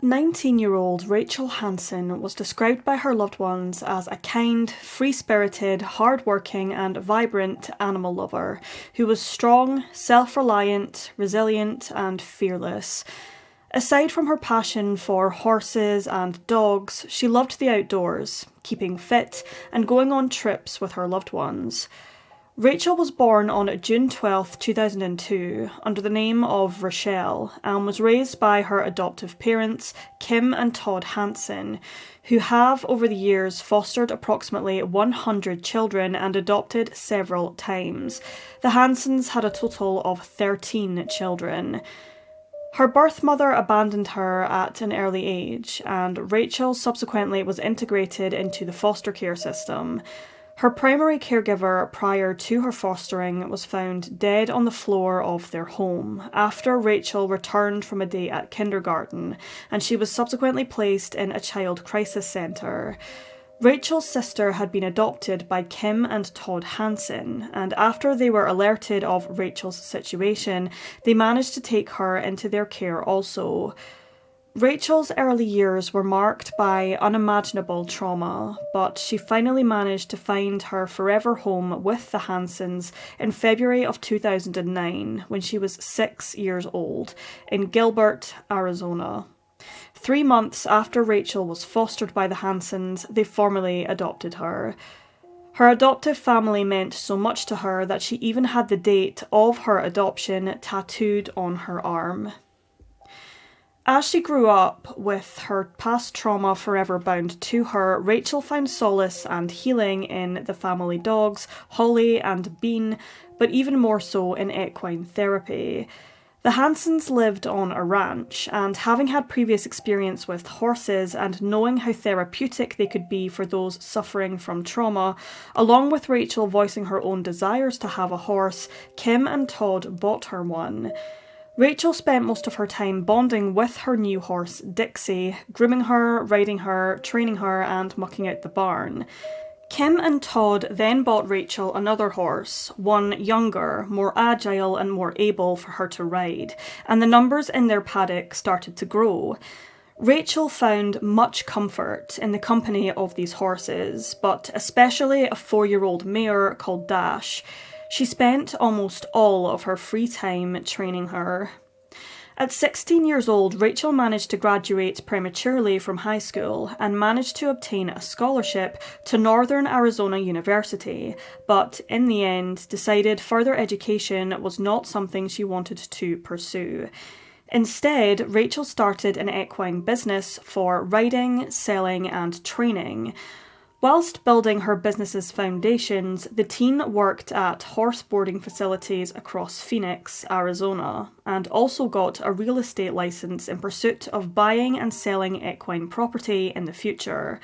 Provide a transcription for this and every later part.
19-year-old Rachel Hansen was described by her loved ones as a kind, free-spirited, hard-working and vibrant animal lover who was strong, self-reliant, resilient and fearless. Aside from her passion for horses and dogs, she loved the outdoors, keeping fit and going on trips with her loved ones. Rachel was born on June 12, 2002, under the name of Rachel, and was raised by her adoptive parents, Kim and Todd Hansen, who have, over the years, fostered approximately 100 children and adopted several times. The Hansens had a total of 13 children. Her birth mother abandoned her at an early age, and Rachel subsequently was integrated into the foster care system. Her primary caregiver prior to her fostering was found dead on the floor of their home after Rachel returned from a day at kindergarten, and she was subsequently placed in a child crisis centre. Rachel's sister had been adopted by Kim and Todd Hansen, and after they were alerted of Rachel's situation, they managed to take her into their care also. Rachel's early years were marked by unimaginable trauma, but she finally managed to find her forever home with the Hansens in February of 2009 when she was 6 years old in Gilbert, Arizona. 3 months after Rachel was fostered by the Hansens, they formally adopted her. Her adoptive family meant so much to her that she even had the date of her adoption tattooed on her arm. As she grew up, with her past trauma forever bound to her, Rachel found solace and healing in the family dogs, Holly and Bean, but even more so in equine therapy. The Hansens lived on a ranch, and having had previous experience with horses and knowing how therapeutic they could be for those suffering from trauma, along with Rachel voicing her own desires to have a horse, Kim and Todd bought her one. Rachel spent most of her time bonding with her new horse, Dixie, grooming her, riding her, training her, and mucking out the barn. Kim and Todd then bought Rachel another horse, one younger, more agile and more able for her to ride, and the numbers in their paddock started to grow. Rachel found much comfort in the company of these horses, but especially a 4-year-old mare called Dash. She spent almost all of her free time training her. At 16 years old, Rachel managed to graduate prematurely from high school and managed to obtain a scholarship to Northern Arizona University, but in the end decided further education was not something she wanted to pursue. Instead, Rachel started an equine business for riding, selling, and training. Whilst building her business's foundations, the teen worked at horse boarding facilities across Phoenix, Arizona, and also got a real estate license in pursuit of buying and selling equine property in the future.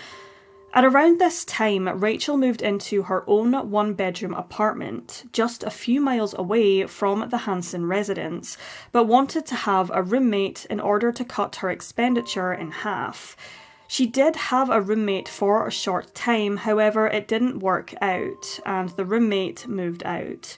At around this time, Rachel moved into her own one-bedroom apartment, just a few miles away from the Hansen residence, but wanted to have a roommate in order to cut her expenditure in half. She did have a roommate for a short time, however it didn't work out, and the roommate moved out.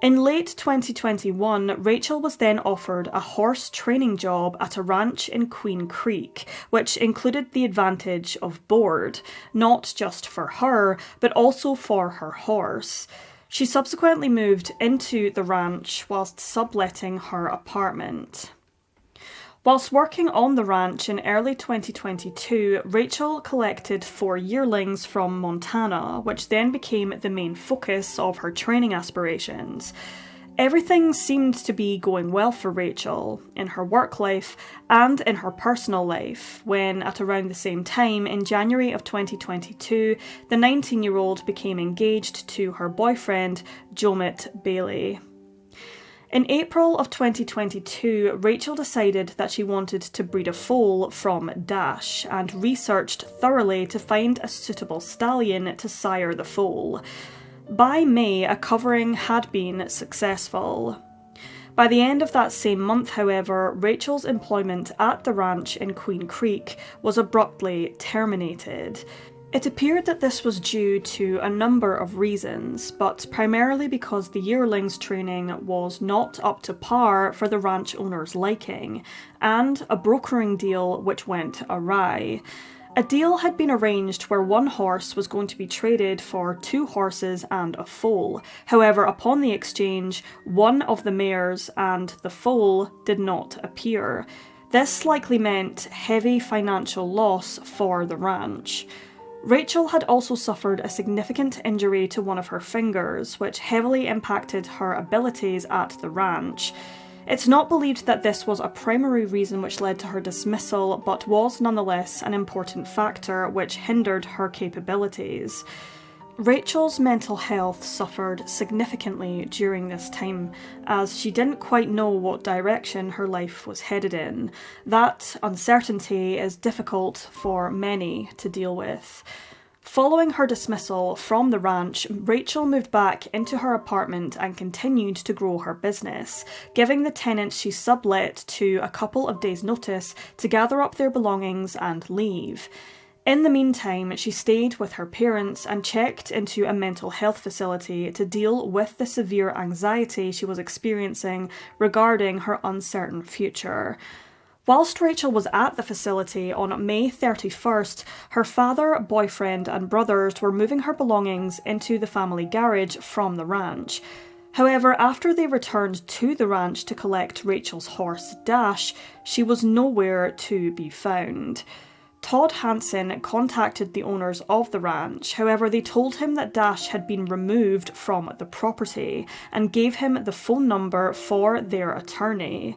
In late 2021, Rachel was then offered a horse training job at a ranch in Queen Creek, which included the advantage of board, not just for her, but also for her horse. She subsequently moved into the ranch whilst subletting her apartment. Whilst working on the ranch in early 2022, Rachel collected 4 yearlings from Montana, which then became the main focus of her training aspirations. Everything seemed to be going well for Rachel, in her work life and in her personal life, when at around the same time, in January of 2022, the 19-year-old became engaged to her boyfriend, Jomit Bailey. In April of 2022, Rachel decided that she wanted to breed a foal from Dash and researched thoroughly to find a suitable stallion to sire the foal. By May, a covering had been successful. By the end of that same month, however, Rachel's employment at the ranch in Queen Creek was abruptly terminated. It appeared that this was due to a number of reasons, but primarily because the yearling's training was not up to par for the ranch owner's liking, and a brokering deal which went awry. A deal had been arranged where one horse was going to be traded for 2 horses and a foal. However, upon the exchange, one of the mares and the foal did not appear. This likely meant heavy financial loss for the ranch. Rachel had also suffered a significant injury to one of her fingers, which heavily impacted her abilities at the ranch. It's not believed that this was a primary reason which led to her dismissal, but was nonetheless an important factor which hindered her capabilities. Rachel's mental health suffered significantly during this time, as she didn't quite know what direction her life was headed in. That uncertainty is difficult for many to deal with. Following her dismissal from the ranch, Rachel moved back into her apartment and continued to grow her business, giving the tenants she sublet to a couple of days' notice to gather up their belongings and leave. In the meantime, she stayed with her parents and checked into a mental health facility to deal with the severe anxiety she was experiencing regarding her uncertain future. Whilst Rachel was at the facility on May 31st, her father, boyfriend and brothers were moving her belongings into the family garage from the ranch. However, after they returned to the ranch to collect Rachel's horse, Dash, she was nowhere to be found. Todd Hansen contacted the owners of the ranch, however they told him that Dash had been removed from the property and gave him the phone number for their attorney.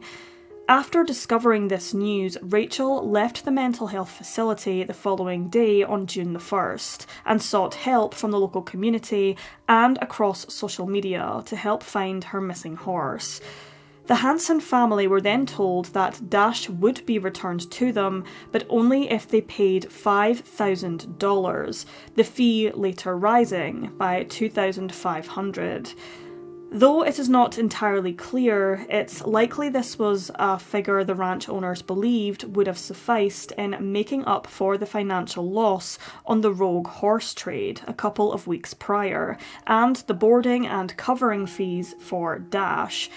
After discovering this news, Rachel left the mental health facility the following day on June the 1st and sought help from the local community and across social media to help find her missing horse. The Hansen family were then told that Dash would be returned to them, but only if they paid $5,000, the fee later rising by $2,500. Though it is not entirely clear, it's likely this was a figure the ranch owners believed would have sufficed in making up for the financial loss on the rogue horse trade a couple of weeks prior, and the boarding and covering fees for Dash.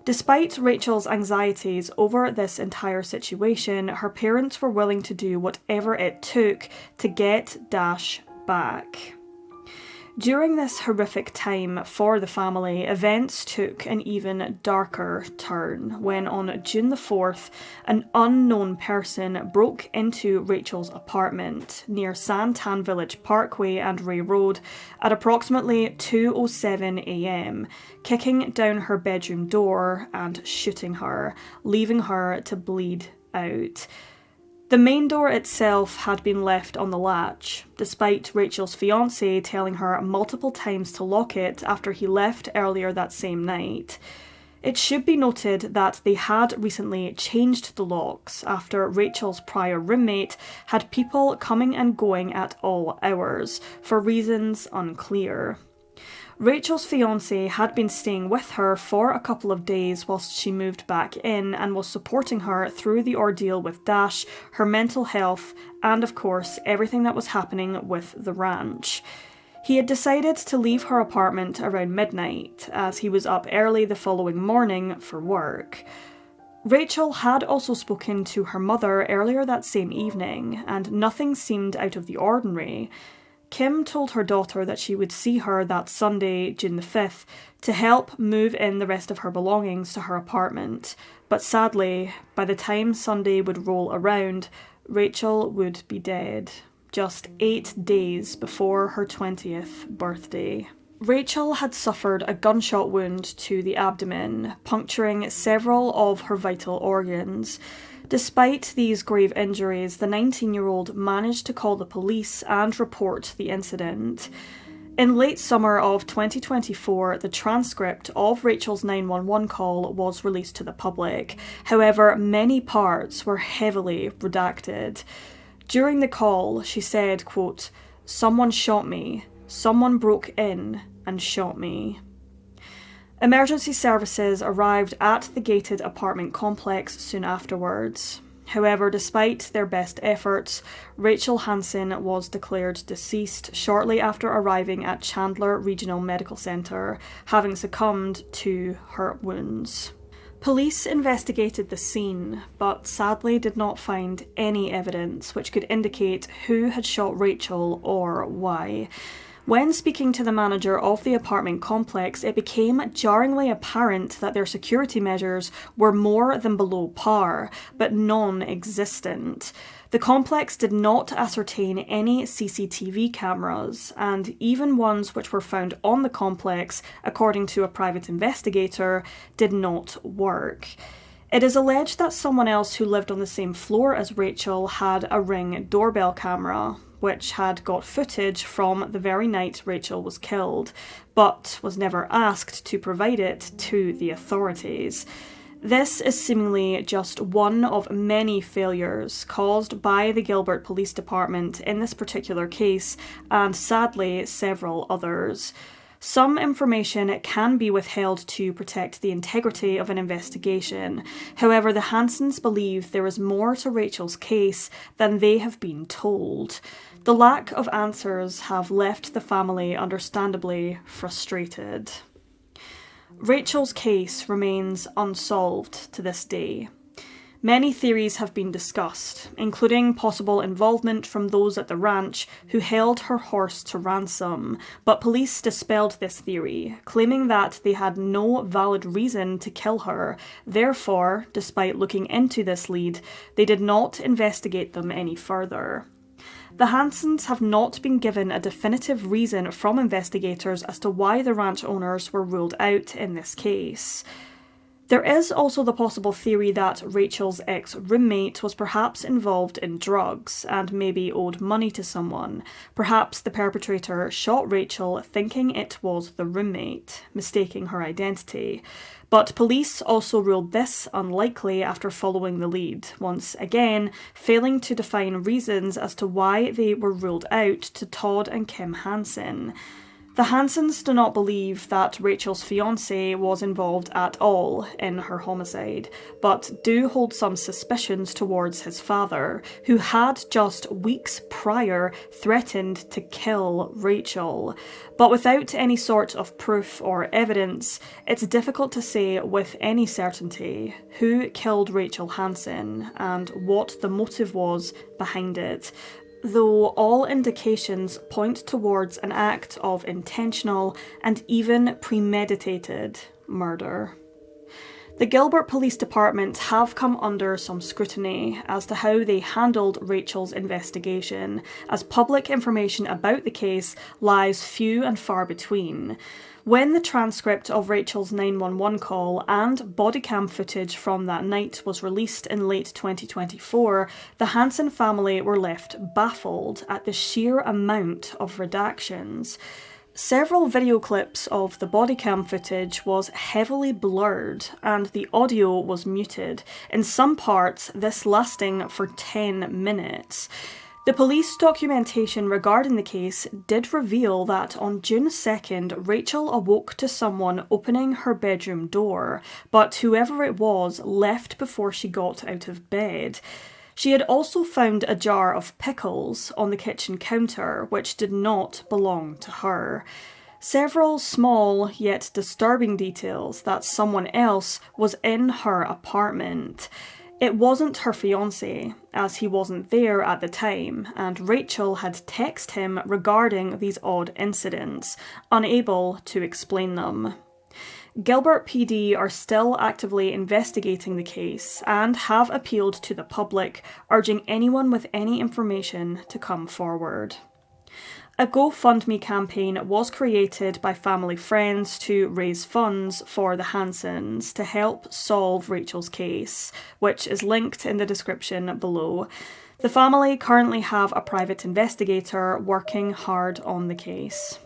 Despite Rachel's anxieties over this entire situation, her parents were willing to do whatever it took to get Dash back. During this horrific time for the family, events took an even darker turn when on June the 4th, an unknown person broke into Rachel's apartment near Santan Village Parkway and Ray Road at approximately 2:07 a.m, kicking down her bedroom door and shooting her, leaving her to bleed out. The main door itself had been left on the latch, despite Rachel's fiancé telling her multiple times to lock it after he left earlier that same night. It should be noted that they had recently changed the locks after Rachel's prior roommate had people coming and going at all hours, for reasons unclear. Rachel's fiancé had been staying with her for a couple of days whilst she moved back in and was supporting her through the ordeal with Dash, her mental health, and of course everything that was happening with the ranch. He had decided to leave her apartment around midnight, as he was up early the following morning for work. Rachel had also spoken to her mother earlier that same evening, and nothing seemed out of the ordinary. Kim told her daughter that she would see her that Sunday, June the 5th, to help move in the rest of her belongings to her apartment. But sadly, by the time Sunday would roll around, Rachel would be dead, just 8 days before her 20th birthday. Rachel had suffered a gunshot wound to the abdomen, puncturing several of her vital organs. Despite these grave injuries, the 19-year-old managed to call the police and report the incident. In late summer of 2024, the transcript of Rachel's 911 call was released to the public. However, many parts were heavily redacted. During the call, she said, quote, "Someone shot me. Someone broke in and shot me." Emergency services arrived at the gated apartment complex soon afterwards. However, despite their best efforts, Rachel Hansen was declared deceased shortly after arriving at Chandler Regional Medical Center, having succumbed to her wounds. Police investigated the scene, but sadly did not find any evidence which could indicate who had shot Rachel or why. When speaking to the manager of the apartment complex, it became jarringly apparent that their security measures were more than below par, but non-existent. The complex did not ascertain any CCTV cameras, and even ones which were found on the complex, according to a private investigator, did not work. It is alleged that someone else who lived on the same floor as Rachel had a Ring doorbell camera, which had got footage from the very night Rachel was killed, but was never asked to provide it to the authorities. This is seemingly just one of many failures caused by the Gilbert Police Department in this particular case, and sadly several others. Some information can be withheld to protect the integrity of an investigation. However, the Hansens believe there is more to Rachel's case than they have been told. The lack of answers have left the family understandably frustrated. Rachel's case remains unsolved to this day. Many theories have been discussed, including possible involvement from those at the ranch who held her horse to ransom, but police dispelled this theory, claiming that they had no valid reason to kill her. Therefore, despite looking into this lead, they did not investigate them any further. The Hansens have not been given a definitive reason from investigators as to why the ranch owners were ruled out in this case. There is also the possible theory that Rachel's ex-roommate was perhaps involved in drugs and maybe owed money to someone. Perhaps the perpetrator shot Rachel thinking it was the roommate, mistaking her identity. But police also ruled this unlikely after following the lead, once again failing to define reasons as to why they were ruled out to Todd and Kim Hansen. The Hansens do not believe that Rachel's fiancé was involved at all in her homicide, but do hold some suspicions towards his father, who had just weeks prior threatened to kill Rachel. But without any sort of proof or evidence, it's difficult to say with any certainty who killed Rachel Hansen and what the motive was behind it, though all indications point towards an act of intentional and even premeditated murder. The Gilbert Police Department have come under some scrutiny as to how they handled Rachel's investigation, as public information about the case lies few and far between. When the transcript of Rachel's 911 call and body cam footage from that night was released in late 2024, the Hansen family were left baffled at the sheer amount of redactions. Several video clips of the body cam footage was heavily blurred and the audio was muted, in some parts this lasting for 10 minutes. The police documentation regarding the case did reveal that on June 2nd, Rachel awoke to someone opening her bedroom door, but whoever it was left before she got out of bed. She had also found a jar of pickles on the kitchen counter, which did not belong to her. Several small yet disturbing details that someone else was in her apartment. It wasn't her fiancé, as he wasn't there at the time, and Rachel had texted him regarding these odd incidents, unable to explain them. Gilbert PD are still actively investigating the case and have appealed to the public, urging anyone with any information to come forward. A GoFundMe campaign was created by family friends to raise funds for the Hansens to help solve Rachel's case, which is linked in the description below. The family currently have a private investigator working hard on the case.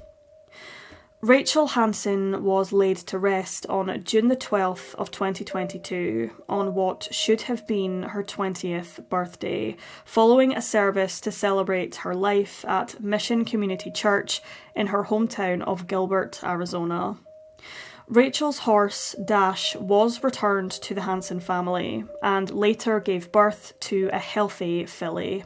Rachel Hansen was laid to rest on June the 12th of 2022 on what should have been her 20th birthday, following a service to celebrate her life at Mission Community Church in her hometown of Gilbert, Arizona. Rachel's horse, Dash, was returned to the Hansen family and later gave birth to a healthy filly.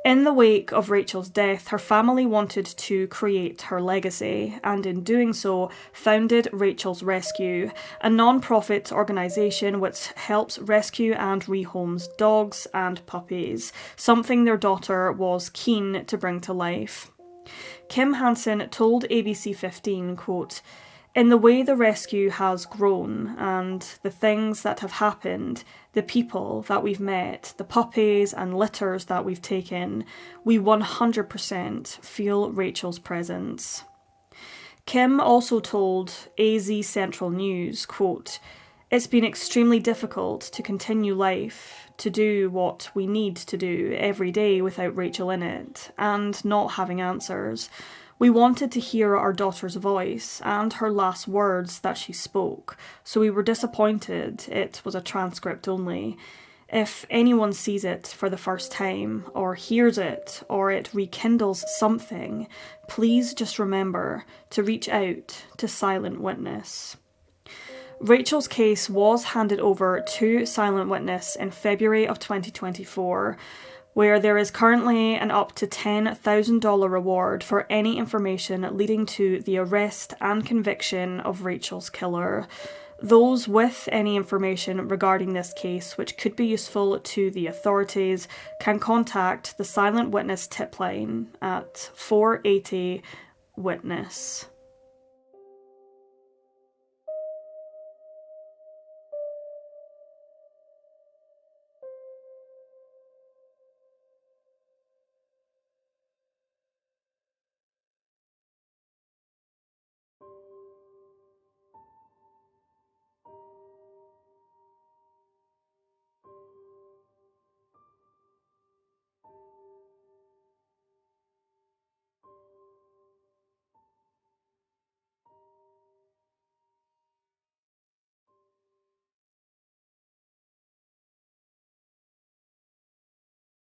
In the wake of Rachel's death, her family wanted to create her legacy, and in doing so, founded Rachel's Rescue, a non-profit organisation which helps rescue and rehomes dogs and puppies, something their daughter was keen to bring to life. Kim Hansen told ABC 15, quote, "In the way the rescue has grown and the things that have happened, the people that we've met, the puppies and litters that we've taken, we 100% feel Rachel's presence." Kim also told AZ Central News, quote, "It's been extremely difficult to continue life, to do what we need to do every day without Rachel in it, and not having answers. We wanted to hear our daughter's voice and her last words that she spoke, so we were disappointed it was a transcript only. If anyone sees it for the first time, or hears it, or it rekindles something, please just remember to reach out to Silent Witness." Rachel's case was handed over to Silent Witness in February of 2024, where there is currently an up to $10,000 reward for any information leading to the arrest and conviction of Rachel's killer. Those with any information regarding this case which could be useful to the authorities can contact the Silent Witness Tipline at 480 Witness.